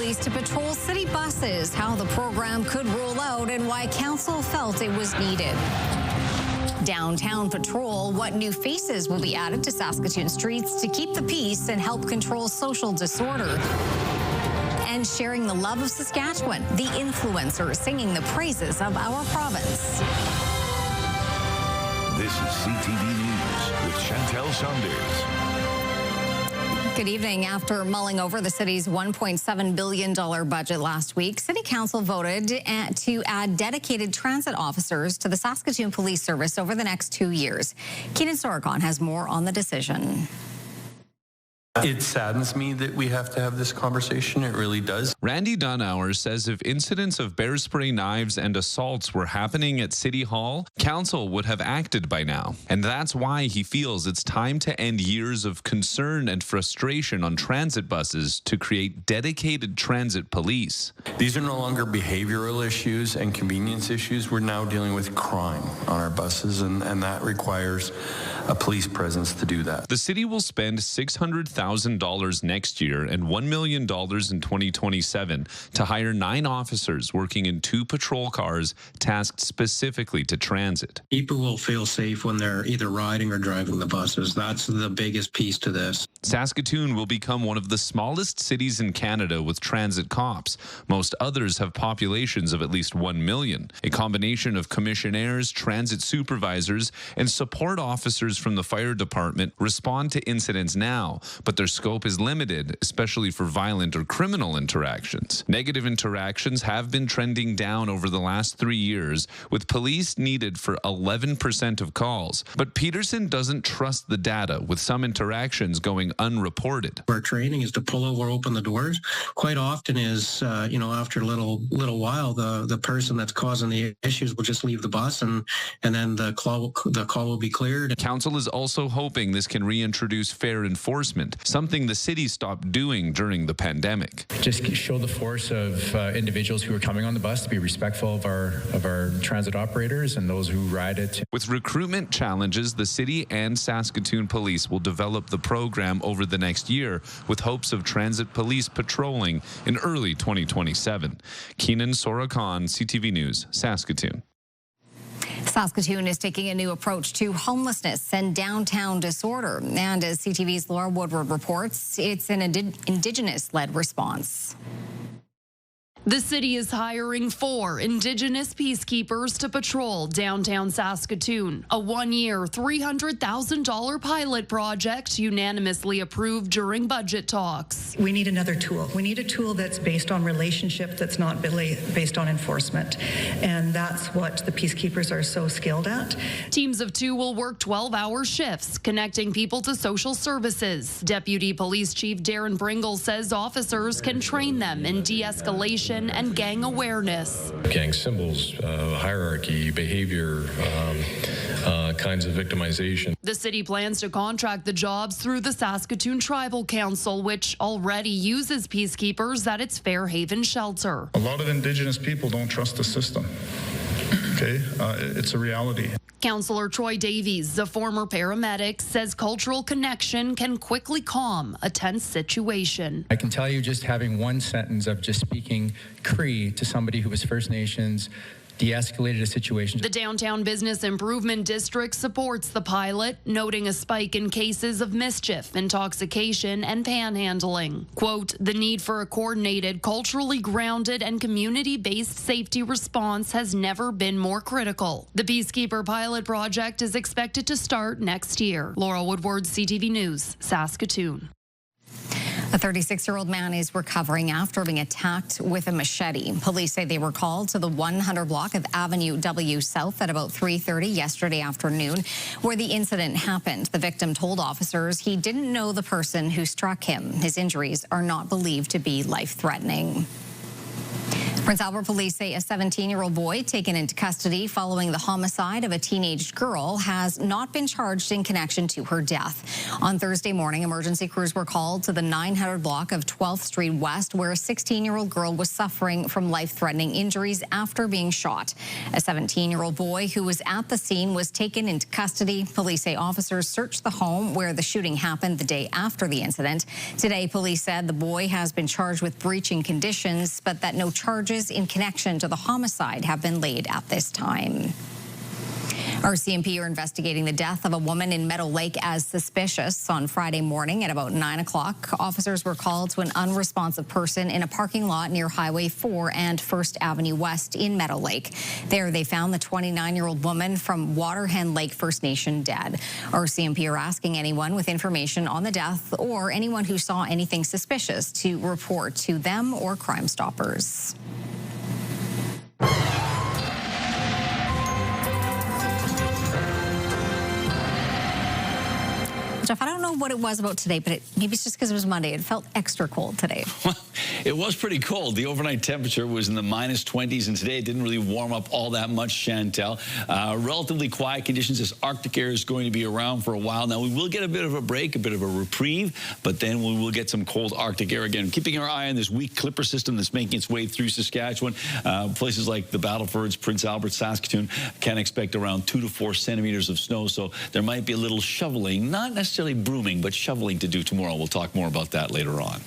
police to patrol city buses, how the program could roll out and why council felt it was needed. Downtown patrol, what new faces will be added to Saskatoon streets to keep the peace and help control social disorder. And sharing the love of Saskatchewan, the influencers singing the praises of our province. This is CTV News with Chantel Saunders. Good evening. After mulling over the city's $1.7 billion budget last week, City Council voted to add dedicated transit officers to the Saskatoon Police Service over the next 2 years. Keenan Sorokon has more on the decision. It saddens me that we have to have this conversation. It really does. Randy Dunauer says if incidents of bear spray knives and assaults were happening at City Hall, council would have acted by now. And that's why he feels it's time to end years of concern and frustration on transit buses to create dedicated transit police. These are no longer behavioral issues and convenience issues. We're now dealing with crime on our buses, and that requires a police presence to do that. The city will spend $600,000 next year and $1 million in 2027 to hire 9 officers working in 2 patrol cars tasked specifically to transit. People will feel safe when they're either riding or driving the buses. That's the biggest piece to this. Saskatoon will become one of the smallest cities in Canada with transit cops. Most others have populations of at least 1 million. A combination of commissionaires, transit supervisors, and support officers from the fire department respond to incidents now, but their scope is limited, especially for violent or criminal interactions. Negative interactions have been trending down over the last 3 years, with police needed for 11% of calls. But Peterson doesn't trust the data, with some interactions going unreported. Our training is to pull over, open the doors. Quite often is, after a little while, the person that's causing the issues will just leave the bus, and then the call will be cleared. Council is also hoping this can reintroduce fair enforcement, something the city stopped doing during the pandemic. Just show the force of individuals who are coming on the bus to be respectful of our transit operators and those who ride it. With recruitment challenges, the city and Saskatoon Police will develop the program over the next year with hopes of transit police patrolling in early 2027. Keenan Sorokon, CTV News, Saskatoon. Saskatoon is taking a new approach to homelessness and downtown disorder. And as CTV's Laura Woodward reports, it's an Indigenous-led response. The city is hiring 4 Indigenous peacekeepers to patrol downtown Saskatoon. A 1-year, $300,000 pilot project unanimously approved during budget talks. We need another tool. We need a tool that's based on relationship, that's not based on enforcement. And that's what the peacekeepers are so skilled at. Teams of 2 will work 12-hour shifts, connecting people to social services. Deputy Police Chief Darren Bringle says officers can train them in de-escalation and gang awareness. Gang symbols, hierarchy, behavior, kinds of victimization. The city plans to contract the jobs through the Saskatoon Tribal Council, which already uses peacekeepers at its Fairhaven shelter. A lot of Indigenous people don't trust the system. Okay, it's a reality. Councillor Troy Davies, a former paramedic, says cultural connection can quickly calm a tense situation. I can tell you just having one sentence of just speaking Cree to somebody who was First Nations de-escalated a situation. The Downtown Business Improvement District supports the pilot, noting a spike in cases of mischief, intoxication, and panhandling. Quote, the need for a coordinated, culturally grounded, and community-based safety response has never been more critical. The Peacekeeper pilot project is expected to start next year. Laura Woodward, CTV News, Saskatoon. A 36-year-old man is recovering after being attacked with a machete. Police say they were called to the 100 block of Avenue W South at about 3:30 yesterday afternoon, where the incident happened. The victim told officers he didn't know the person who struck him. His injuries are not believed to be life-threatening. Prince Albert police say a 17-year-old boy taken into custody following the homicide of a teenage girl has not been charged in connection to her death. On Thursday morning, emergency crews were called to the 900 block of 12th Street West, where a 16-year-old girl was suffering from life-threatening injuries after being shot. A 17-year-old boy who was at the scene was taken into custody. Police say officers searched the home where the shooting happened the day after the incident. Today, police said the boy has been charged with breaching conditions, but that no charges in connection to the homicide have been laid at this time. RCMP are investigating the death of a woman in Meadow Lake as suspicious. On Friday morning at about 9 o'clock, officers were called to an unresponsive person in a parking lot near Highway 4 and 1st Avenue West in Meadow Lake. There they found the 29-year-old woman from Waterhen Lake First Nation dead. RCMP are asking anyone with information on the death or anyone who saw anything suspicious to report to them or Crimestoppers. Jeff, I don't know what it was about today, but maybe it's just because it was Monday. It felt extra cold today. Well, it was pretty cold. The overnight temperature was in the minus 20s, and today it didn't really warm up all that much, Chantel. Relatively quiet conditions as Arctic air is going to be around for a while. Now, we will get a bit of a break, a bit of a reprieve, but then we will get some cold Arctic air again. Keeping our eye on this weak clipper system that's making its way through Saskatchewan. Places like the Battlefords, Prince Albert, Saskatoon can expect around 2 to 4 centimeters of snow, so there might be a little shoveling, not necessarily brooming, but shoveling to do tomorrow. We'll talk more about that later on.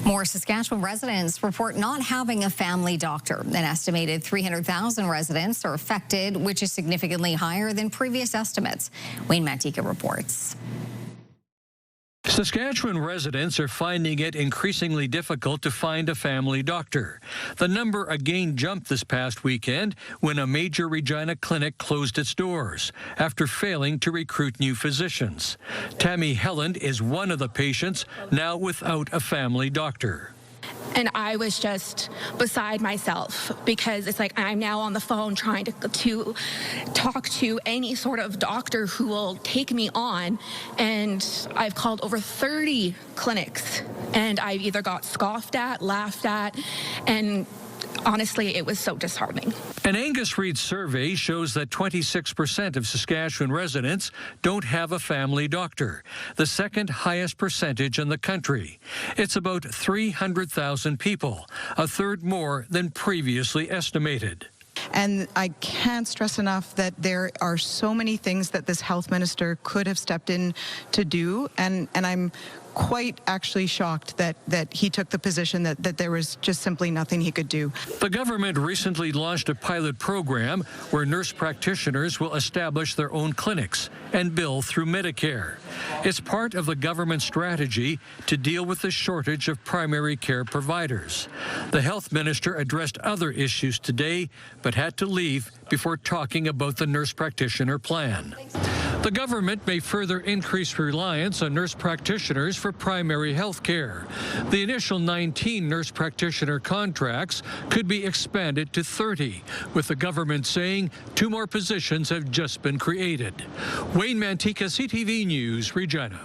More Saskatchewan residents report not having a family doctor. An estimated 300,000 residents are affected, which is significantly higher than previous estimates. Wayne Mantika reports. Saskatchewan residents are finding it increasingly difficult to find a family doctor. The number again jumped this past weekend when a major Regina clinic closed its doors after failing to recruit new physicians. Tammy Helland is one of the patients now without a family doctor. And I was just beside myself because it's like I'm now on the phone trying to talk to any sort of doctor who will take me on. And I've called over 30 clinics and I've either got scoffed at, laughed at, and honestly, it was so disheartening. An Angus Reid survey shows that 26% of Saskatchewan residents don't have a family doctor, the second highest percentage in the country. It's about 300,000 people, a third more than previously estimated. And I can't stress enough that there are so many things that this health minister could have stepped in to do, and I'm quite actually shocked that he took the position that there was just simply nothing he could do. The government recently launched a pilot program where nurse practitioners will establish their own clinics and bill through Medicare. It's part of the government strategy to deal with the shortage of primary care providers. The health minister addressed other issues today, but had to leave before talking about the nurse practitioner plan. The government may further increase reliance on nurse practitioners for primary health care. The initial 19 nurse practitioner contracts could be expanded to 30, with the government saying 2 more positions have just been created. Wayne Mantika, CTV News, Regina.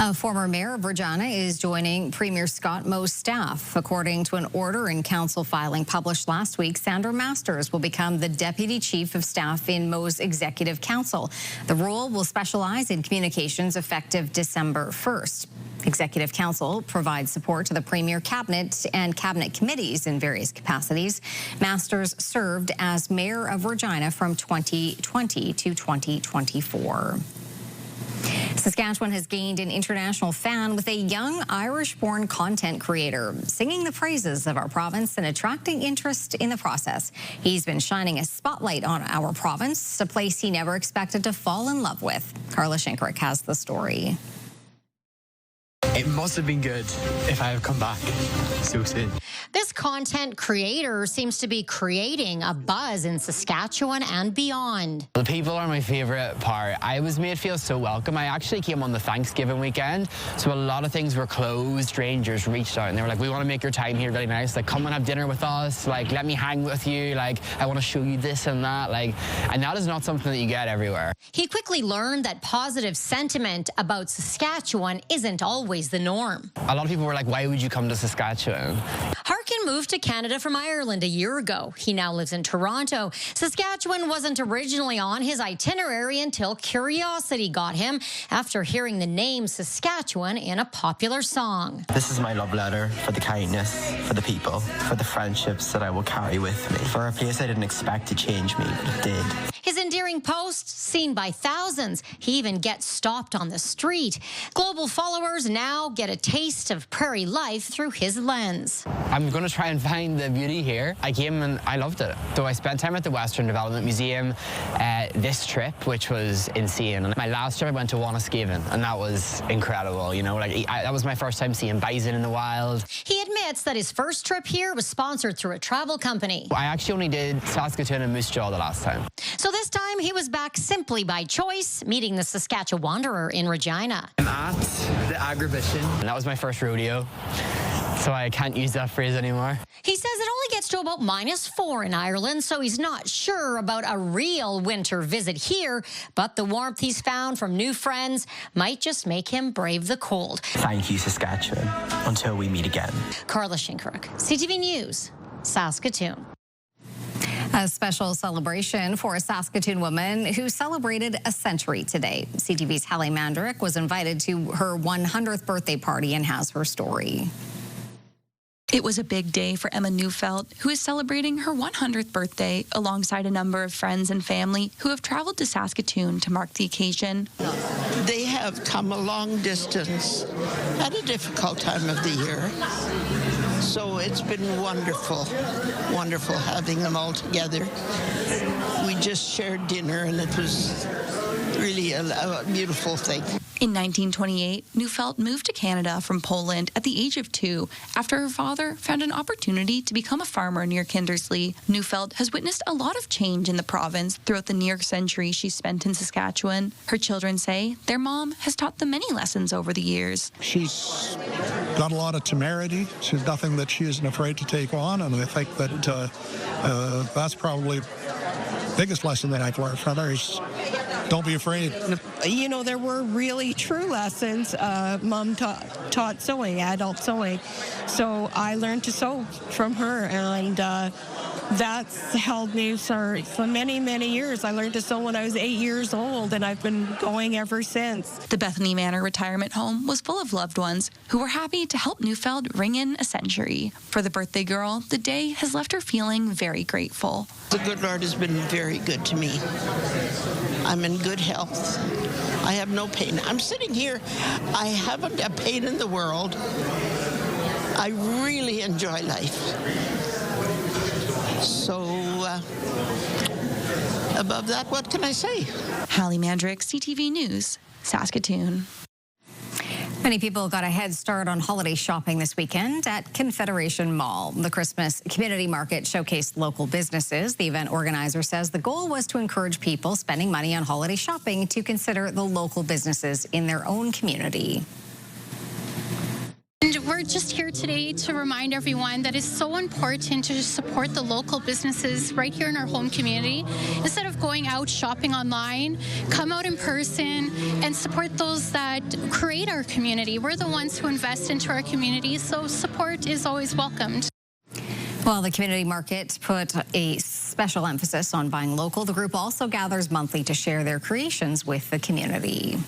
A former mayor of Regina is joining Premier Scott Moe's staff. According to an order in council filing published last week, Sandra Masters will become the Deputy Chief of Staff in Moe's Executive Council. The role will specialize in communications effective December 1st. Executive Council provides support to the Premier Cabinet and Cabinet committees in various capacities. Masters served as Mayor of Regina from 2020 to 2024. Saskatchewan has gained an international fan with a young Irish-born content creator, singing the praises of our province and attracting interest in the process. He's been shining a spotlight on our province, a place he never expected to fall in love with. Carla Shinkrick has the story. It must have been good if I have come back so soon. This content creator seems to be creating a buzz in Saskatchewan and beyond. The people are my favorite part. I was made feel so welcome. I actually came on the Thanksgiving weekend, so a lot of things were closed. Strangers reached out and they were like, we want to make your time here really nice. Like, come and have dinner with us. Like, let me hang with you. Like, I want to show you this and that. Like, and that is not something that you get everywhere. He quickly learned that positive sentiment about Saskatchewan isn't always the norm. A lot of people were like, why would you come to Saskatchewan? Harkin moved to Canada from Ireland a year ago. He now lives in Toronto. Saskatchewan wasn't originally on his itinerary until curiosity got him after hearing the name Saskatchewan in a popular song. This is my love letter for the kindness, for the people, for the friendships that I will carry with me, for a place I didn't expect to change me, but it did. His endearing posts seen by thousands. He even gets stopped on the street. Global followers now get a taste of prairie life through his lens. I'm going to try and find the beauty here. I came and I loved it. So I spent time at the Western Development Museum this trip, which was insane. And my last trip I went to Wanuskewin, and that was incredible. You know, like that was my first time seeing bison in the wild. He admits that his first trip here was sponsored through a travel company. I actually only did Saskatoon and Moose Jaw the last time. So this time he was back simply by choice, meeting the Saskatchewan Wanderer in Regina. I'm at the Agribition, and that was my first rodeo, so I can't use that phrase anymore. He says it only gets to about -4 in Ireland, so he's not sure about a real winter visit here, but the warmth he's found from new friends might just make him brave the cold. Thank you, Saskatchewan. Until we meet again. Carla Shinkaruk, CTV News, Saskatoon. A special celebration for a Saskatoon woman who celebrated a century today. CTV's Hallie Mandrick was invited to her 100th birthday party and has her story. It was a big day for Emma Neufeld, who is celebrating her 100th birthday alongside a number of friends and family who have traveled to Saskatoon to mark the occasion. They have come a long distance at a difficult time of the year. So it's been wonderful, wonderful having them all together. We just shared dinner, and it was really a beautiful thing. In 1928, Neufeld moved to Canada from Poland at the age of 2 after her father found an opportunity to become a farmer near Kindersley. Neufeld has witnessed a lot of change in the province throughout the near century she spent in Saskatchewan. Her children say their mom has taught them many lessons over the years. She's got a lot of temerity. She's nothing that she isn't afraid to take on, and I think that that's probably the biggest lesson that I've learned from her is don't be afraid. You know, there were really true lessons. Mom taught sewing, adult sewing. So I learned to sew from her, and that's held me for many, many years. I learned to sew when I was 8 years old, and I've been going ever since. The Bethany Manor retirement home was full of loved ones who were happy to help Neufeld ring in a century. For the birthday girl, the day has left her feeling very grateful. The good Lord has been very good to me. I'm in good health. I have no pain. I'm sitting here. I haven't a pain in the world. I really enjoy life. So, above that, what can I say? Hallie Mandrick, CTV News, Saskatoon. Many people got a head start on holiday shopping this weekend at Confederation Mall. The Christmas community market showcased local businesses. The event organizer says the goal was to encourage people spending money on holiday shopping to consider the local businesses in their own community. And we're just here today to remind everyone that it's so important to support the local businesses right here in our home community. Instead of going out shopping online, come out in person and support those that create our community. We're the ones who invest into our community, so support is always welcomed. While the community market put a special emphasis on buying local, the group also gathers monthly to share their creations with the community.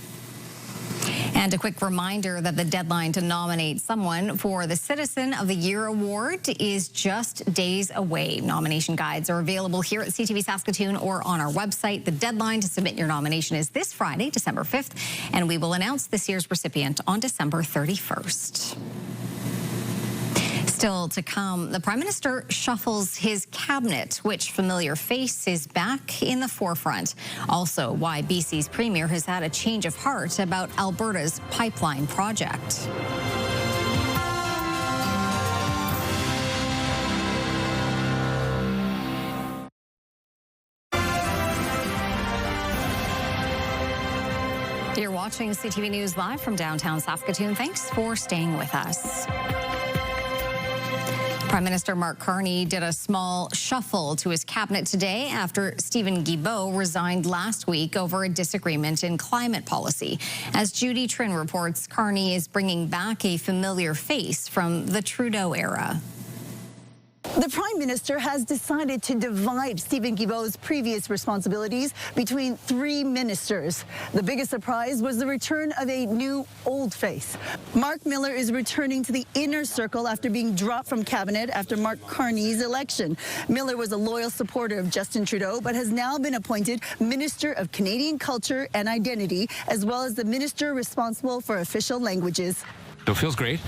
And a quick reminder that the deadline to nominate someone for the Citizen of the Year Award is just days away. Nomination guides are available here at CTV Saskatoon or on our website. The deadline to submit your nomination is this Friday, December 5th, and we will announce this year's recipient on December 31st. Still to come, the Prime Minister shuffles his cabinet. Which familiar face is back in the forefront? Also, why BC's Premier has had a change of heart about Alberta's pipeline project. You're watching CTV News live from downtown Saskatoon. Thanks for staying with us. Prime Minister Mark Carney did a small shuffle to his cabinet today after Stephen Guilbeault resigned last week over a disagreement in climate policy. As Judy Trin reports, Carney is bringing back a familiar face from the Trudeau era. The Prime Minister has decided to divide Stephen Guilbeault's previous responsibilities between 3 ministers. The biggest surprise was the return of a new old face. Mark Miller is returning to the inner circle after being dropped from cabinet after Mark Carney's election. Miller was a loyal supporter of Justin Trudeau, but has now been appointed Minister of Canadian Culture and Identity, as well as the minister responsible for official languages. It feels great.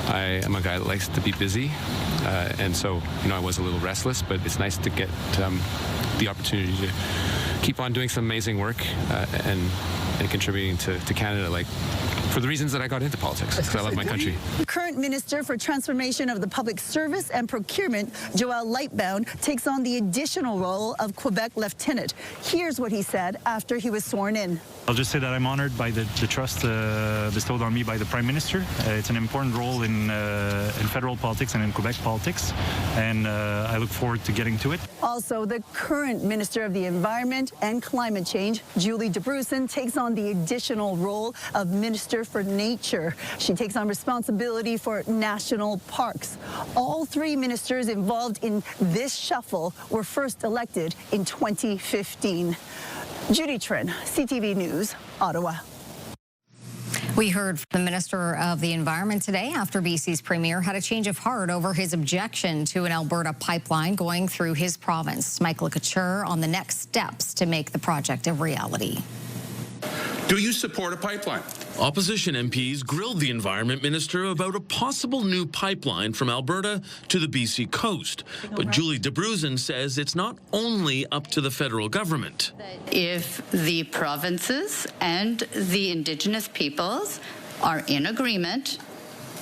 I am a guy that likes to be busy, and so, I was a little restless, but it's nice to get the opportunity to keep on doing some amazing work and contributing to Canada, for the reasons that I got into politics, because I love my country. Current Minister for Transformation of the Public Service and Procurement, Joel Lightbound, takes on the additional role of Quebec Lieutenant. Here's what he said after he was sworn in. I'll just say that I'm honored by the trust bestowed on me by the Prime Minister. It's an important role in federal politics and in Quebec politics, and I look forward to getting to it. Also, the current Minister of the Environment and Climate Change, Julie DeBrusen, takes on the additional role of Minister for Nature. She takes on responsibility for national parks. All 3 ministers involved in this shuffle were first elected in 2015. Judy Trin, CTV News, Ottawa. We heard from the Minister of the Environment today after BC's Premier had a change of heart over his objection to an Alberta pipeline going through his province. Michael Couture on the next steps to make the project a reality. Do you support a pipeline? Opposition MPs grilled the Environment Minister about a possible new pipeline from Alberta to the BC coast. But Julie DeBrusen says it's not only up to the federal government. If the provinces and the Indigenous peoples are in agreement,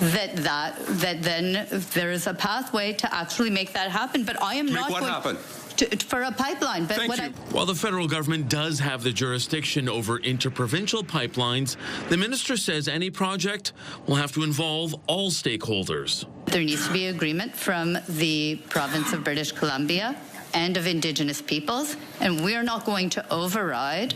that then there is a pathway to actually make that happen. But I am not what going happen? For a pipeline. But Thank you. While the federal government does have the jurisdiction over interprovincial pipelines, the minister says any project will have to involve all stakeholders. There needs to be agreement from the province of British Columbia and of Indigenous peoples, and we are not going to override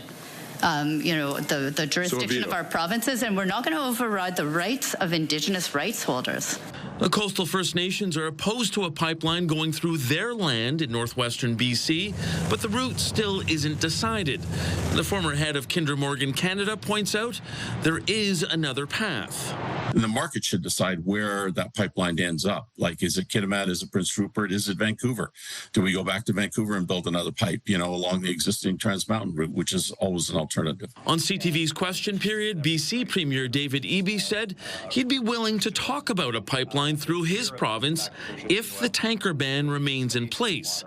the jurisdiction of our provinces, and we're not going to override the rights of Indigenous rights holders. The coastal First Nations are opposed to a pipeline going through their land in northwestern BC, but the route still isn't decided. The former head of Kinder Morgan Canada points out there is another path. And the market should decide where that pipeline ends up. Like, is it Kitimat? Is it Prince Rupert? Is it Vancouver? Do we go back to Vancouver and build another pipe, along the existing Trans Mountain route, which is always an alternative? On CTV's Question Period, BC Premier David Eby said he'd be willing to talk about a pipeline through his province if the tanker ban remains in place.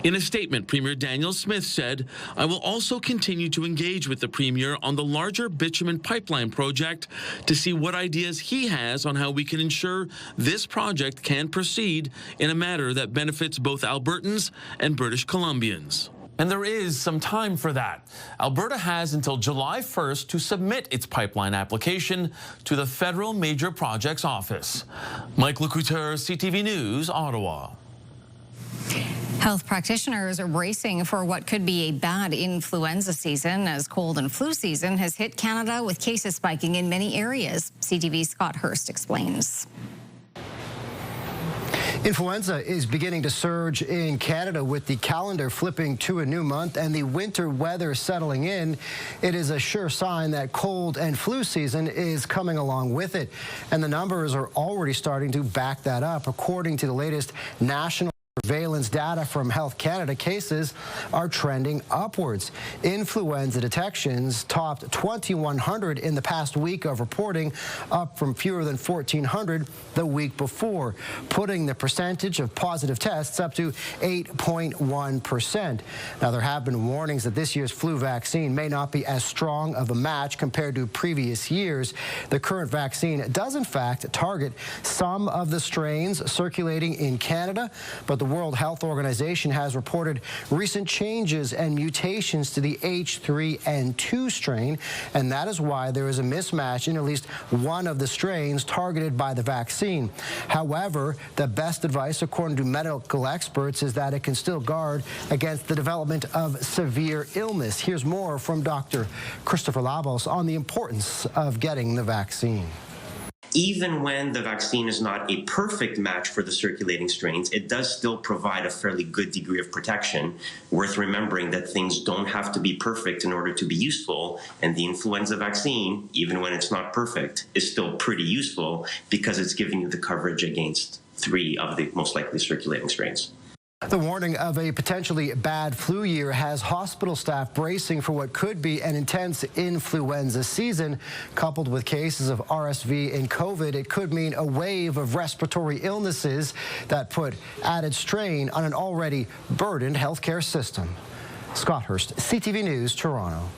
In a statement, Premier Daniel Smith said, "I will also continue to engage with the Premier on the larger bitumen pipeline project to see what ideas he has on how we can ensure this project can proceed in a manner that benefits both Albertans and British Columbians." And there is some time for that. Alberta has until July 1st to submit its pipeline application to the Federal Major Projects Office. Mike Couture, CTV News, Ottawa. Health practitioners are bracing for what could be a bad influenza season as cold and flu season has hit Canada with cases spiking in many areas. CTV's Scott Hurst explains. Influenza is beginning to surge in Canada with the calendar flipping to a new month and the winter weather settling in. It is a sure sign that cold and flu season is coming along with it. And the numbers are already starting to back that up. According to the latest national surveillance data from Health Canada, cases are trending upwards. Influenza detections topped 2,100 in the past week of reporting, up from fewer than 1,400 the week before, putting the percentage of positive tests up to 8.1%. Now, there have been warnings that this year's flu vaccine may not be as strong of a match compared to previous years. The current vaccine does, in fact, target some of the strains circulating in Canada, but the World Health Organization has reported recent changes and mutations to the H3N2 strain, and that is why there is a mismatch in at least one of the strains targeted by the vaccine. However, the best advice, according to medical experts, is that it can still guard against the development of severe illness. Here's more from Dr. Christopher Labos on the importance of getting the vaccine. Even when the vaccine is not a perfect match for the circulating strains, it does still provide a fairly good degree of protection. Worth remembering that things don't have to be perfect in order to be useful, and the influenza vaccine, even when it's not perfect, is still pretty useful because it's giving you the coverage against 3 of the most likely circulating strains. The warning of a potentially bad flu year has hospital staff bracing for what could be an intense influenza season. Coupled with cases of RSV and COVID, it could mean a wave of respiratory illnesses that put added strain on an already burdened healthcare system. Scott Hurst, CTV News, Toronto.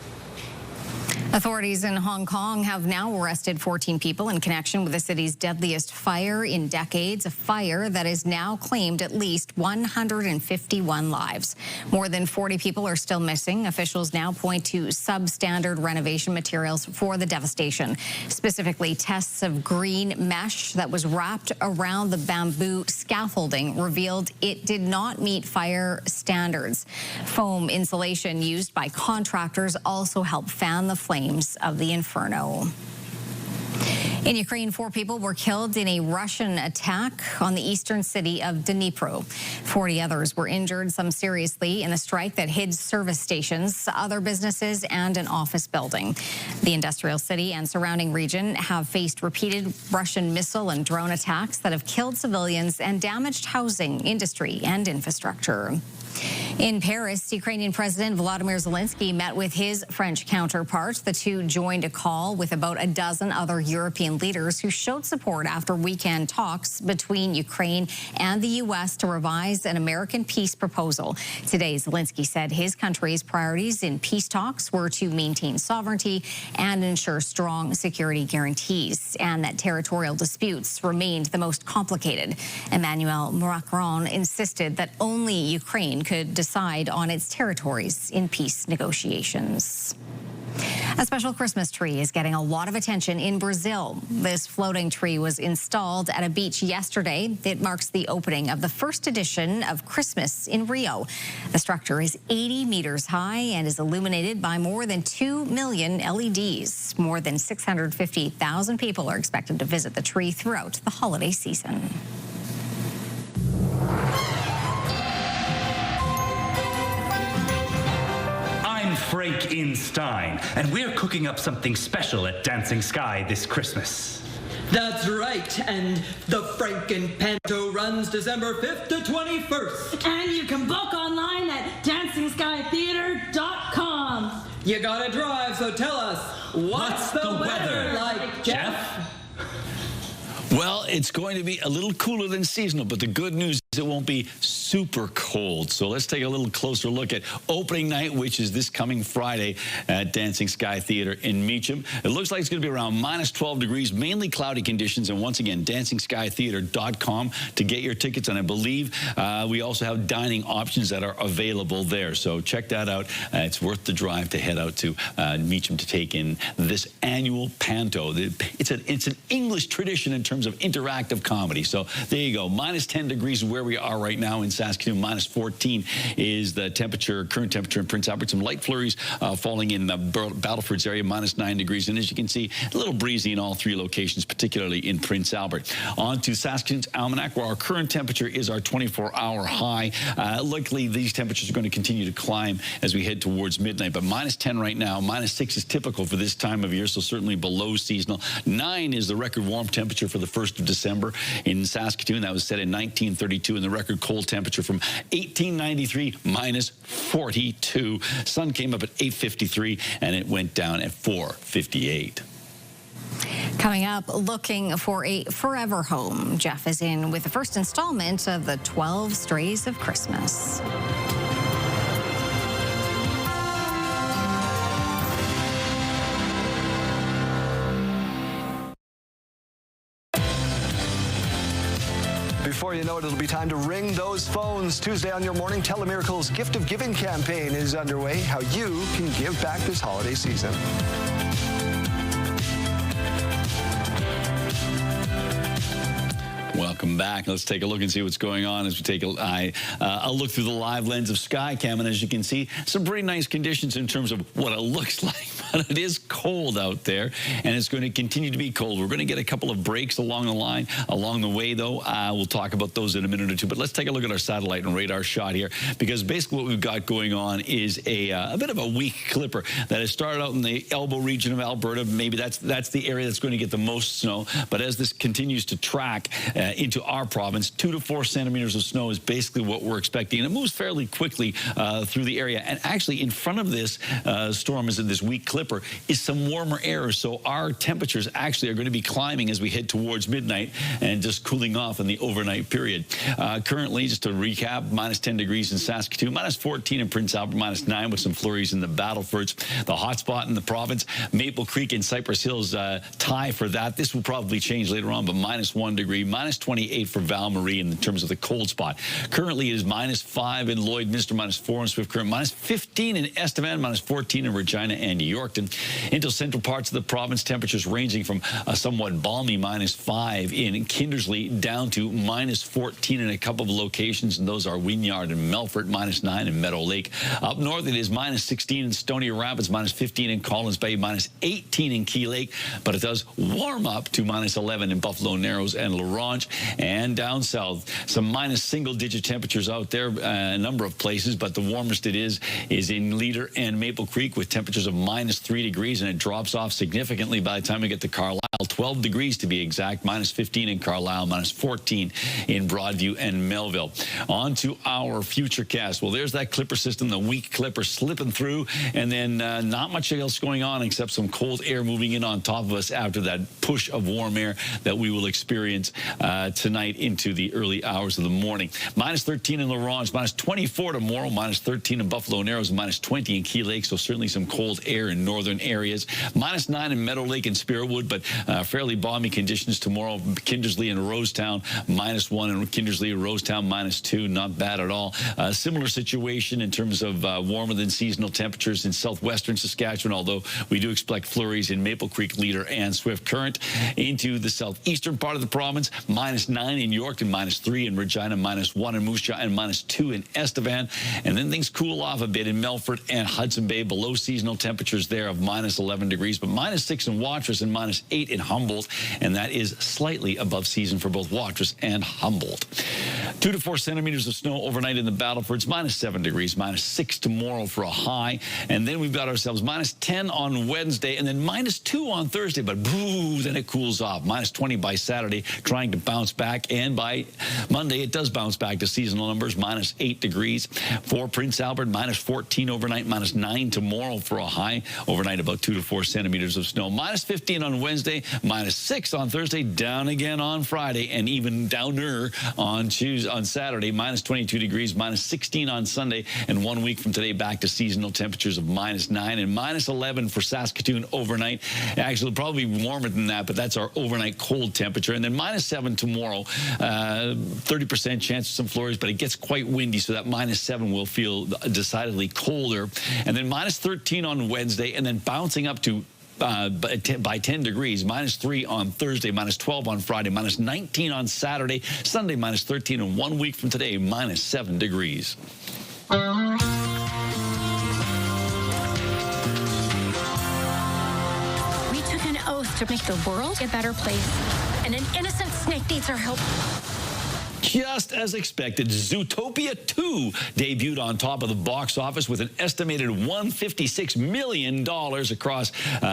Authorities in Hong Kong have now arrested 14 people in connection with the city's deadliest fire in decades, a fire that has now claimed at least 151 lives. More than 40 people are still missing. Officials now point to substandard renovation materials for the devastation, specifically tests of green mesh that was wrapped around the bamboo scaffolding revealed it did not meet fire standards. Foam insulation used by contractors also helped fan the flames of the inferno. In Ukraine, 4 people were killed in a Russian attack on the eastern city of Dnipro. 40 others were injured, some seriously, in a strike that hit service stations, other businesses, and an office building. The industrial city and surrounding region have faced repeated Russian missile and drone attacks that have killed civilians and damaged housing, industry, and infrastructure. In Paris, Ukrainian President Volodymyr Zelensky met with his French counterpart. The two joined a call with about a dozen other European leaders who showed support after weekend talks between Ukraine and the U.S. to revise an American peace proposal. Today, Zelensky said his country's priorities in peace talks were to maintain sovereignty and ensure strong security guarantees, and that territorial disputes remained the most complicated. Emmanuel Macron insisted that only Ukraine could decide on its territories in peace negotiations. A special Christmas tree is getting a lot of attention in Brazil. This floating tree was installed at a beach yesterday. It marks the opening of the first edition of Christmas in Rio. The structure is 80 meters high and is illuminated by more than 2 million LEDs. More than 650,000 people are expected to visit the tree throughout the holiday season. I'm Frank Instein, and we're cooking up something special at Dancing Sky this Christmas. That's right, and the Franken Panto runs December 5th to 21st. And you can book online at DancingSkyTheater.com. You gotta drive, so tell us, what's the weather like, Jeff? Well, it's going to be a little cooler than seasonal, but the good news is it won't be super cold. So let's take a little closer look at opening night, which is this coming Friday at Dancing Sky Theater in Meacham. It looks like it's going to be around minus 12 degrees, mainly cloudy conditions. And once again, DancingSkyTheater.com to get your tickets. And I believe we also have dining options that are available there. So check that out. It's worth the drive to head out to Meacham to take in this annual panto. It's an English tradition in terms of interactive comedy. So there you go. Minus 10 degrees is where we are right now in Saskatoon. Minus 14 is the temperature, current temperature in Prince Albert. Some light flurries falling in the Battlefords area, minus 9 degrees. And as you can see, a little breezy in all 3 locations, particularly in Prince Albert. On to Saskatoon's Almanac, where our current temperature is our 24-hour high. Likely these temperatures are going to continue to climb as we head towards midnight. But minus 10 right now. Minus 6 is typical for this time of year, so certainly below seasonal. 9 is the record warm temperature for the 1st of December in Saskatoon. That was set in 1932, and the record cold temperature from 1893, minus 42. Sun came up at 8:53, and it went down at 4:58. Coming up, looking for a forever home. Jeff is in with the first installment of the 12 Strays of Christmas. before you know it, it'll be time to ring those phones. Tuesday on Your Morning, Telemiracle's Gift of Giving campaign is underway. How you can give back this holiday season. Welcome back. Let's take a look and see what's going on as we take a look through the live lens of Skycam. And as you can see, some pretty nice conditions in terms of what it looks like. But it is cold out there, and it's going to continue to be cold. We're going to get a couple of breaks along the line. Along the way, though, we'll talk about those in a minute or two. But let's take a look at our satellite and radar shot here, because basically what we've got going on is a bit of a weak clipper that has started out in the Elbow region of Alberta. Maybe that's the area that's going to get the most snow. But as this continues to track into our province, 2 to 4 centimeters of snow is basically what we're expecting. And it moves fairly quickly through the area. And actually, in front of this storm, is in this weak clipper, is some warmer air. So our temperatures actually are going to be climbing as we head towards midnight and just cooling off in the overnight period. Currently, just to recap, minus 10 degrees in Saskatoon, minus 14 in Prince Albert, minus 9 with some flurries in the Battlefords. The hot spot in the province, Maple Creek and Cypress Hills tie for that. This will probably change later on, but minus 1 degree, minus 28 for Val-Marie in terms of the cold spot. Currently, it is minus 5 in Lloydminster, minus 4 in Swift Current, minus 15 in Estevan, minus 14 in Regina and Yorkton. Into central parts of the province, temperatures ranging from a somewhat balmy minus 5 in Kindersley down to minus 14 in a couple of locations, and those are Wynyard and Melfort, minus 9 in Meadow Lake. Up north, it is minus 16 in Stony Rapids, minus 15 in Collins Bay, minus 18 in Key Lake, but it does warm up to minus 11 in Buffalo Narrows and La Ronge. And down south, some minus single-digit temperatures out there, a number of places, but the warmest it is in Leader and Maple Creek with temperatures of minus 3 degrees, and it drops off significantly by the time we get to Carlisle. 12 degrees to be exact, minus 15 in Carlisle, minus 14 in Broadview and Melville. On to our futurecast. Well, there's that clipper system, the weak clipper slipping through, and then not much else going on except some cold air moving in on top of us after that push of warm air that we will experience tonight into the early hours of the morning. Minus 13 in La Ronge, minus 24 tomorrow, minus 13 in Buffalo Narrows, minus 20 in Key Lake, so certainly some cold air in northern areas. Minus 9 in Meadow Lake and Spiritwood, but fairly balmy conditions tomorrow. Kindersley and Rosetown, minus 1 in Kindersley, Rosetown, minus 2, not bad at all. Similar situation in terms of warmer than seasonal temperatures in southwestern Saskatchewan, although we do expect flurries in Maple Creek, Leader, and Swift Current. Into the southeastern part of the province, minus 9 in Yorkton, minus 3 in Regina, minus 1 in Moose Jaw, and minus 2 in Estevan. And then things cool off a bit in Melfort and Hudson Bay, below seasonal temperatures there of minus 11 degrees, but minus 6 in Watrous and minus 8 in Humboldt, and that is slightly above season for both Watrous and Humboldt. 2 to 4 centimeters of snow overnight in the Battlefords, minus 7 degrees, minus 6 tomorrow for a high, and then we've got ourselves minus 10 on Wednesday, and then minus 2 on Thursday, but boo, then it cools off. Minus 20 by Saturday, trying to bounce back, and by Monday it does bounce back to seasonal numbers, minus 8 degrees. For Prince Albert, minus 14 overnight, minus 9 tomorrow for a high. Overnight, about 2 to 4 centimeters of snow. Minus 15 on Wednesday, minus 6 on Thursday, down again on Friday, and even downer on Saturday, minus 22 degrees, minus 16 on Sunday, and 1 week from today back to seasonal temperatures of minus 9 and minus 11 for Saskatoon overnight. Actually, probably warmer than that, but that's our overnight cold temperature. And then minus 7 tomorrow, 30% chance of some flurries, but it gets quite windy, so that minus 7 will feel decidedly colder. And then minus 13 on Wednesday, and then bouncing up to by 10 degrees, minus 3 on Thursday, minus 12 on Friday, minus 19 on Saturday, Sunday minus 13, and 1 week from today, minus 7 degrees. We took an oath to make the world a better place, and an innocent snake needs our help. Just as expected, Zootopia 2 debuted on top of the box office with an estimated $156 million across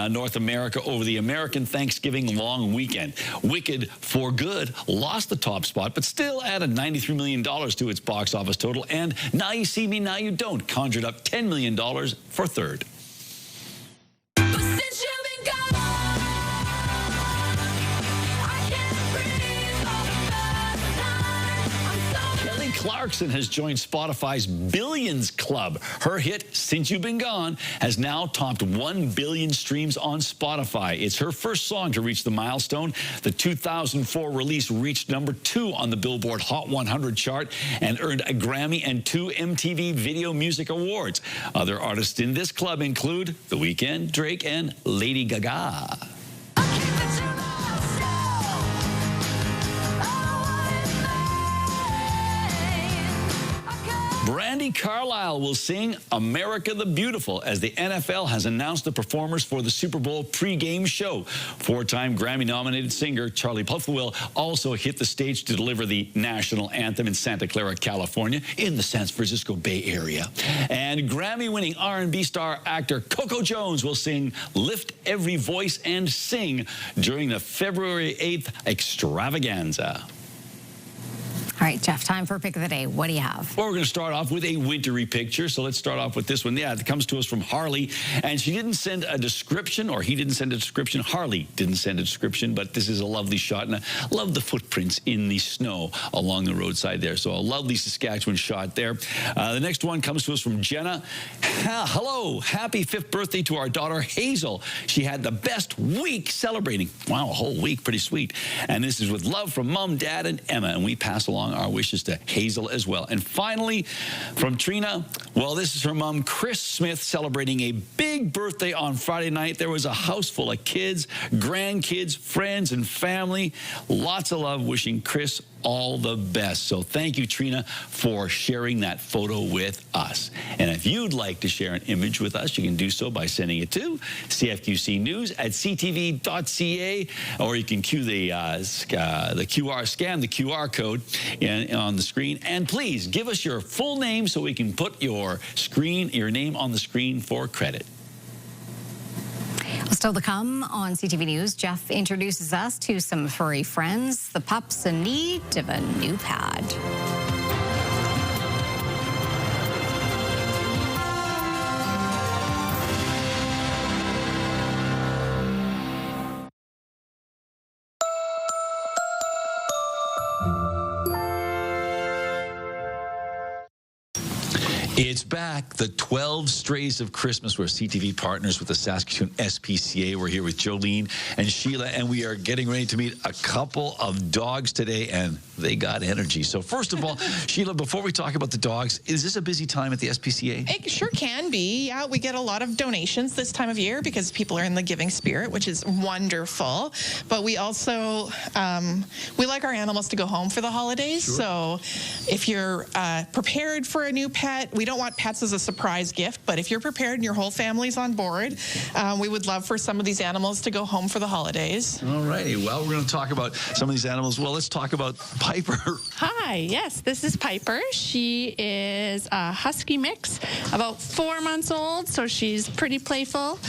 North America over the American Thanksgiving long weekend. Wicked for Good lost the top spot, but still added $93 million to its box office total. And Now You See Me, Now You Don't conjured up $10 million for third. Clark Clarkson has joined Spotify's Billions Club. Her hit, Since You've Been Gone, has now topped 1 billion streams on Spotify. It's her first song to reach the milestone. The 2004 release reached #2 on the Billboard Hot 100 chart and earned a Grammy and 2 MTV Video Music Awards. Other artists in this club include The Weeknd, Drake, and Lady Gaga. Brandi Carlile will sing America the Beautiful as the NFL has announced the performers for the Super Bowl pregame show. Four-time Grammy-nominated singer Charlie Puth will also hit the stage to deliver the national anthem in Santa Clara, California, in the San Francisco Bay Area. And Grammy-winning R&B star actor Coco Jones will sing Lift Every Voice and Sing during the February 8th extravaganza. All right, Jeff, time for Pick of the Day. What do you have? Well, we're going to start off with a wintry picture. So let's start off with this one. Yeah, it comes to us from Harley. And she didn't send a description, or he didn't send a description. Harley didn't send a description, but this is a lovely shot. And I love the footprints in the snow along the roadside there. So a lovely Saskatchewan shot there. The next one comes to us from Jenna. Hello, happy 5th birthday to our daughter, Hazel. She had the best week celebrating. Wow, a whole week, pretty sweet. And this is with love from Mom, Dad, and Emma. And we pass along our wishes to Hazel as well. And finally, from Trina, well, this is her mom, Chris Smith, celebrating a big birthday on Friday night. There was a house full of kids, grandkids, friends, and family. Lots of love, wishing Chris all the best. So thank you, Trina, for sharing that photo with us. And if you'd like to share an image with us, you can do so by sending it to cfqcnews@ctv.ca, or you can cue the scan the QR code on the screen. And please give us your full name so we can put your name on the screen for credit. Still to come on CTV News, Jeff introduces us to some furry friends, the pups in need of a new pad. It's back, the 12 Strays of Christmas, where CTV partners with the Saskatoon SPCA. We're here with Jolene and Sheila, and we are getting ready to meet a couple of dogs today, and they got energy. So first of all, Sheila, before we talk about the dogs, is this a busy time at the SPCA? It sure can be. Yeah, we get a lot of donations this time of year because people are in the giving spirit, which is wonderful. But we also, we like our animals to go home for the holidays. Sure. So if you're prepared for a new pet, we don't want pets as a surprise gift, but if you're prepared and your whole family's on board, we would love for some of these animals to go home for the holidays. All righty. Well, we're going to talk about some of these animals. Well, let's talk about Piper. Hi. Yes, this is Piper. She is a husky mix, about 4 months old, so she's pretty playful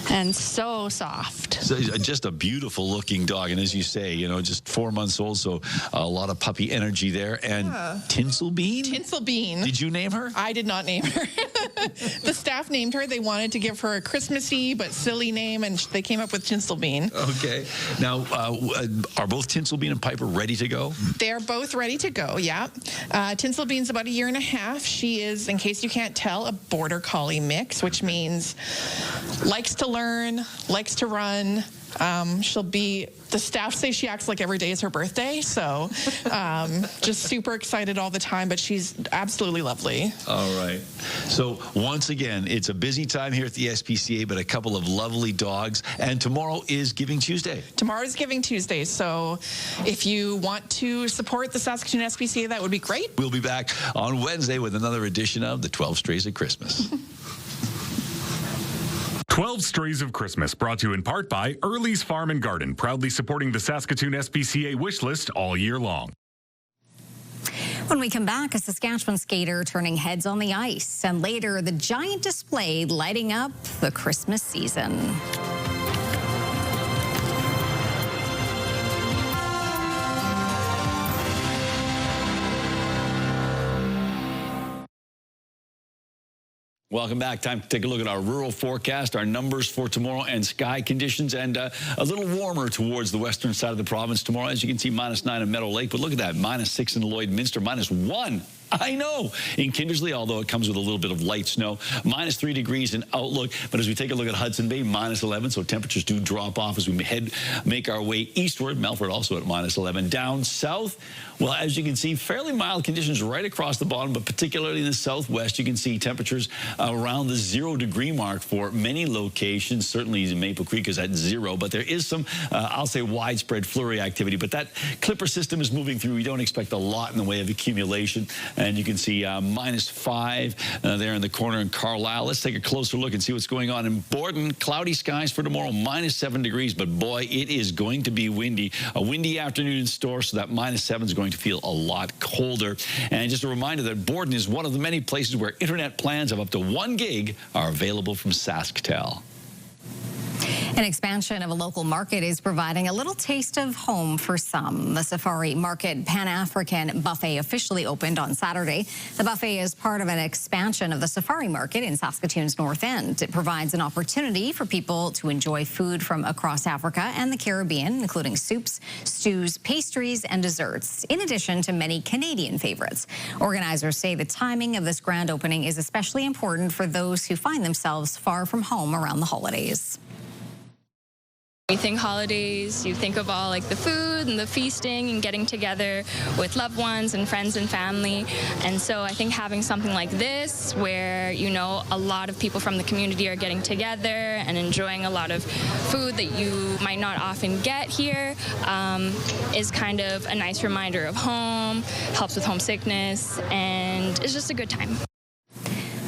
and so soft. So just a beautiful looking dog, and as you say, you know, just 4 months old, so a lot of puppy energy there. And Tinsel Bean? Tinsel Bean. Did you name her? I did not name her. The staff named her. They wanted to give her a Christmassy but silly name, and they came up with Tinsel Bean. Okay. Now, are both Tinsel Bean and Piper ready to go? They're both ready to go, yeah. Tinsel Bean's about 1.5 years. She is, in case you can't tell, a border collie mix, which means likes to learn, likes to run. She'll be, the staff say she acts like every day is her birthday, so just super excited all the time, but she's absolutely lovely. All right. So once again, it's a busy time here at the SPCA, but a couple of lovely dogs, and tomorrow is Giving Tuesday. Tomorrow is Giving Tuesday, so if you want to support the Saskatoon SPCA, that would be great. We'll be back on Wednesday with another edition of the 12 Strays of Christmas. 12 Strays of Christmas, brought to you in part by Early's Farm and Garden, proudly supporting the Saskatoon SPCA wish list all year long. When we come back, a Saskatchewan skater turning heads on the ice, and later, the giant display lighting up the Christmas season. Welcome back. Time to take a look at our rural forecast, our numbers for tomorrow, and sky conditions, and a little warmer towards the western side of the province tomorrow. As you can see, -9 in Meadow Lake, but look at that, -6 in Lloydminster, -1 I know. In Kindersley, although it comes with a little bit of light snow, -3 degrees in outlook. But as we take a look at Hudson Bay, -11. So temperatures do drop off as we make our way eastward. Melfort also at -11. Down south, well, as you can see, fairly mild conditions right across the bottom, but particularly in the southwest, you can see temperatures around the 0-degree mark for many locations. Certainly Maple Creek is at 0, but there is some, I'll say, widespread flurry activity. But that Clipper system is moving through. We don't expect a lot in the way of accumulation. And you can see -5 there in the corner in Carlisle. Let's take a closer look and see what's going on in Borden. Cloudy skies for tomorrow, -7 degrees, but boy, it is going to be windy. A windy afternoon in store, so that -7 is going to feel a lot colder. And just a reminder that Borden is one of the many places where internet plans of up to 1 gig are available from SaskTel. An expansion of a local market is providing a little taste of home for some. The Safari Market Pan-African Buffet officially opened on Saturday. The buffet is part of an expansion of the Safari Market in Saskatoon's North End. It provides an opportunity for people to enjoy food from across Africa and the Caribbean, including soups, stews, pastries, and desserts, in addition to many Canadian favorites. Organizers say the timing of this grand opening is especially important for those who find themselves far from home around the holidays. You think holidays, you think of all like the food and the feasting and getting together with loved ones and friends and family. And so I think having something like this where, you know, a lot of people from the community are getting together and enjoying a lot of food that you might not often get here is kind of a nice reminder of home, helps with homesickness, and it's just a good time.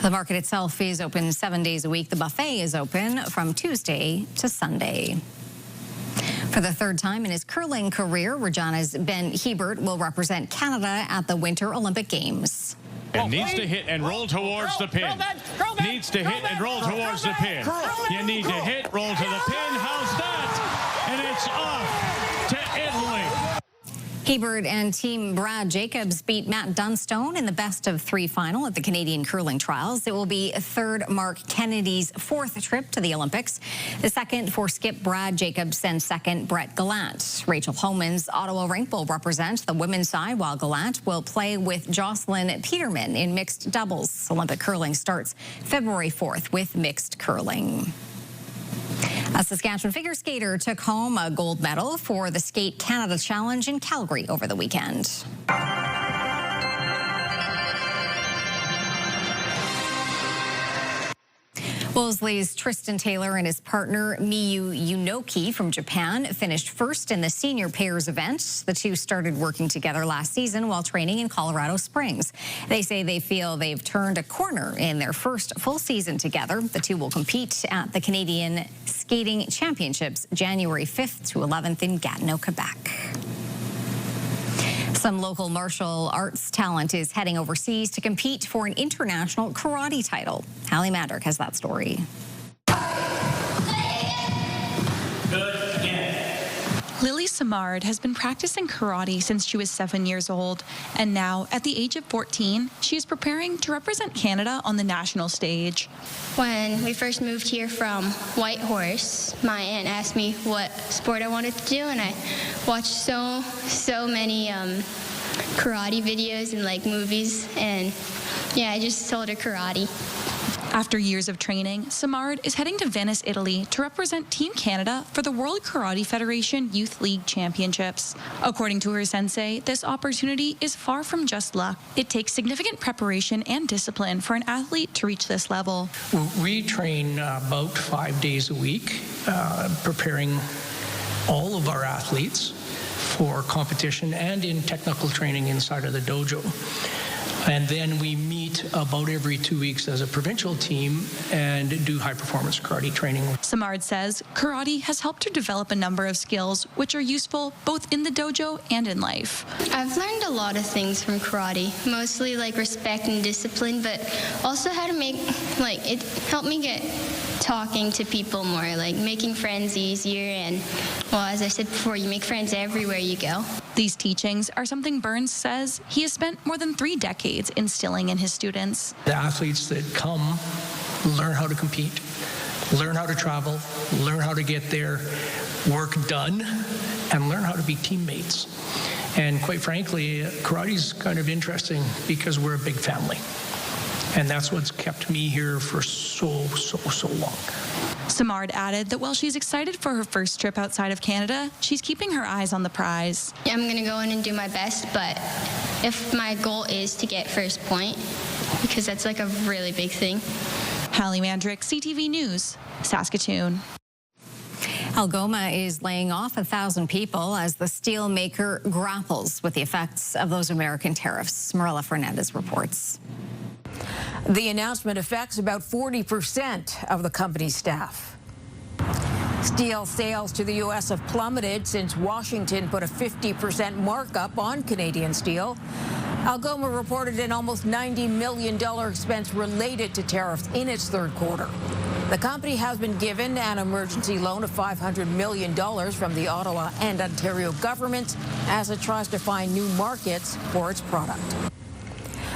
The market itself is open 7 days a week. The buffet is open from Tuesday to Sunday. For the third time in his curling career, Regina's Ben Hebert will represent Canada at the Winter Olympic Games. And needs to hit and roll towards the pin. Needs to hit and roll towards the pin. You need to hit, roll to the pin. How's that? And it's off to Italy. Hebert and Team Brad Jacobs beat Matt Dunstone in the best-of-3 final at the Canadian Curling Trials. It will be third Mark Kennedy's 4th trip to the Olympics, the second for skip Brad Jacobs and second Brett Gallant. Rachel Homan's Ottawa rink will represent the women's side, while Gallant will play with Jocelyn Peterman in mixed doubles. Olympic curling starts February 4th with mixed curling. A Saskatchewan figure skater took home a gold medal for the Skate Canada Challenge in Calgary over the weekend. Wolseley's Tristan Taylor and his partner Miyu Yunoki from Japan finished first in the senior pairs event. The two started working together last season while training in Colorado Springs. They say they feel they've turned a corner in their first full season together. The two will compete at the Canadian Skating Championships January 5th to 11th in Gatineau, Quebec. Some local martial arts talent is heading overseas to compete for an international karate title. Hallie Mandrick has that story. Lily Samard has been practicing karate since she was 7 years old, and now, at the age of 14, she is preparing to represent Canada on the national stage. When we first moved here from Whitehorse, my aunt asked me what sport I wanted to do, and I watched so many karate videos and like movies, and yeah, I just told her karate. After years of training, Samard is heading to Venice, Italy to represent Team Canada for the World Karate Federation Youth League Championships. According to her sensei, this opportunity is far from just luck. It takes significant preparation and discipline for an athlete to reach this level. We train about 5 days a week, preparing all of our athletes for competition and in technical training inside of the dojo. And then we meet about every 2 weeks as a provincial team and do high-performance karate training. Samard says karate has helped her develop a number of skills which are useful both in the dojo and in life. I've learned a lot of things from karate, mostly like respect and discipline, but also how to make, it helped me get talking to people more, like making friends easier, and, well, as I said before, you make friends everywhere you go. These teachings are something Burns says he has spent more than 3 decades instilling in his students. The athletes that come learn how to compete, learn how to travel, learn how to get their work done, and learn how to be teammates. And quite frankly, karate's kind of interesting because we're a big family. And that's what's kept me here for so long. Samard added that while she's excited for her first trip outside of Canada, she's keeping her eyes on the prize. I'm going to go in and do my best, but if my goal is to get first point, because that's like a really big thing. Hallie Mandrick, CTV News, Saskatoon. Algoma is laying off 1,000 people as the steel maker grapples with the effects of those American tariffs. Marilla Fernandez reports. The announcement affects about 40% of the company's staff. Steel sales to the U.S. have plummeted since Washington put a 50% markup on Canadian steel. Algoma reported an almost $90 million expense related to tariffs in its third quarter. The company has been given an emergency loan of $500 million from the Ottawa and Ontario governments as it tries to find new markets for its product.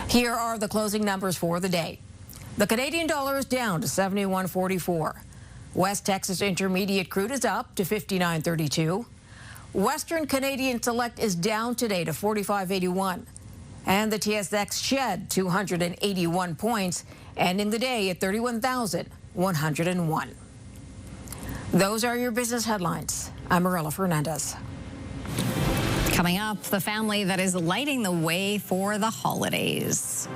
Here are the closing numbers for the day. The Canadian dollar is down to 71.44. West Texas Intermediate crude is up to 59.32. Western Canadian Select is down today to 45.81. And the TSX shed 281 points, ending the day at 31,101. Those are your business headlines. I'm Marilla Fernandez. Coming up, the family that is lighting the way for the holidays.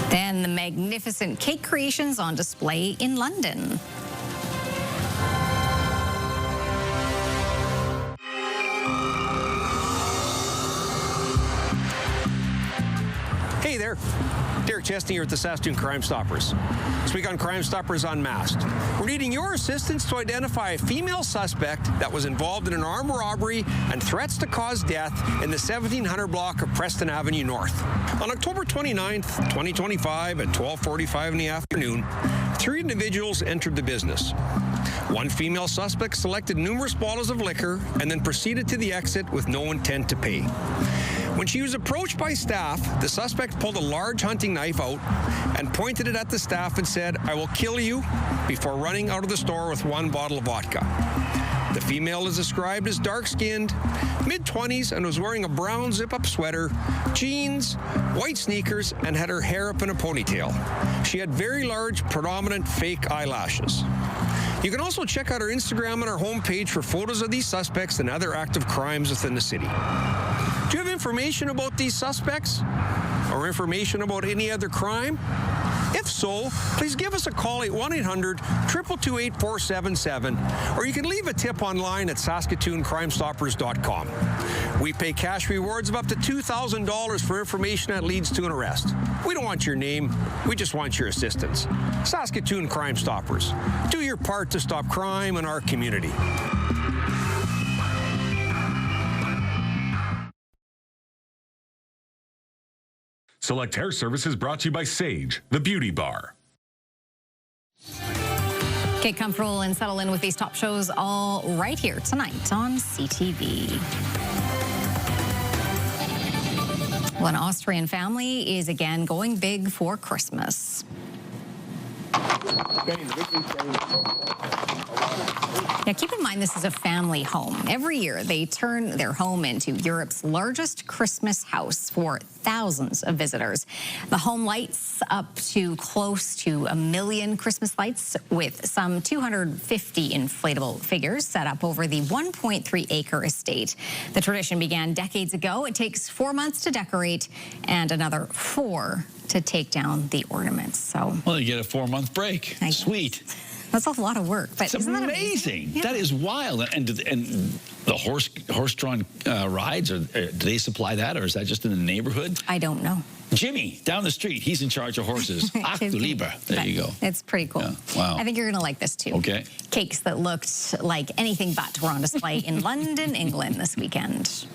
Then the magnificent cake creations on display in London. Hey there, Derek Chesney here at the Saskatoon Crimestoppers. This week on Crimestoppers Unmasked, we're needing your assistance to identify a female suspect that was involved in an armed robbery and threats to cause death in the 1700 block of Preston Avenue North. On October 29th, 2025 at 12:45 in the afternoon, 3 individuals entered the business. One female suspect selected numerous bottles of liquor and then proceeded to the exit with no intent to pay. When she was approached by staff, the suspect pulled a large hunting knife out and pointed it at the staff and said, "I will kill you," before running out of the store with 1 bottle of vodka. The female is described as dark-skinned, mid-20s, and was wearing a brown zip-up sweater, jeans, white sneakers, and had her hair up in a ponytail. She had very large, predominant fake eyelashes. You can also check out our Instagram and our homepage for photos of these suspects and other active crimes within the city. Do you have information about these suspects? Or information about any other crime? If so, please give us a call at 1-800-222-8477, or you can leave a tip online at SaskatoonCrimestoppers.com. We pay cash rewards of up to $2,000 for information that leads to an arrest. We don't want your name, we just want your assistance. Saskatoon Crimestoppers. Do your part to stop crime in our community. Select Hair Services brought to you by Sage, the beauty bar. Get comfortable and settle in with these top shows all right here tonight on CTV. Well, an Austrian family is again going big for Christmas. Now, keep in mind, this is a family home. Every year, they turn their home into Europe's largest Christmas house for thousands of visitors. The home lights up to close to 1 million Christmas lights, with some 250 inflatable figures set up over the 1.3-acre estate. The tradition began decades ago. It takes 4 months to decorate and another 4 to take down the ornance. So, well, you get a 4-month break. Sweet. That's a lot of work, but it's isn't that amazing? Yeah. That is wild. And the horse-drawn rides, do they supply that, or is that just in the neighborhood? I don't know. Jimmy, down the street, he's in charge of horses. Ach du Lieber. There you go. It's pretty cool. Yeah. Wow. I think you're going to like this, too. Okay. Cakes that looked like anything but were on display in London, England this weekend.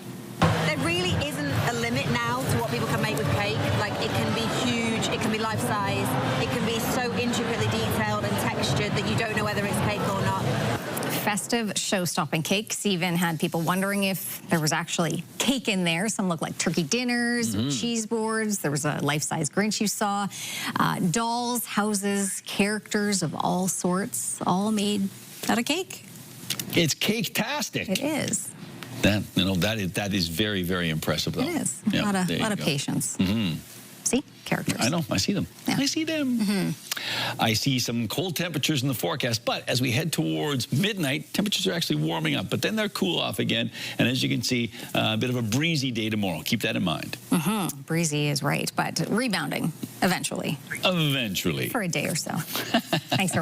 There really isn't a limit now to what people can make with cake. Like, it can be huge, it can be life-size, it can be so intricately detailed and textured that you don't know whether it's cake or not. Festive, show-stopping cakes even had people wondering if there was actually cake in there. Some looked like turkey dinners, cheese boards. There was a life-size Grinch you saw. Dolls, houses, characters of all sorts, all made out of cake. It's cake-tastic. It is. That is very, very impressive, though. It is. Yeah, a lot of patience. See? Characters. I know. I see them. Yeah. I see them. I see some cold temperatures in the forecast, but as we head towards midnight, temperatures are actually warming up, but then they'll cool off again. And as you can see, a bit of a breezy day tomorrow. Keep that in mind. Breezy is right, but rebounding eventually. Eventually. For a day or so. Thanks,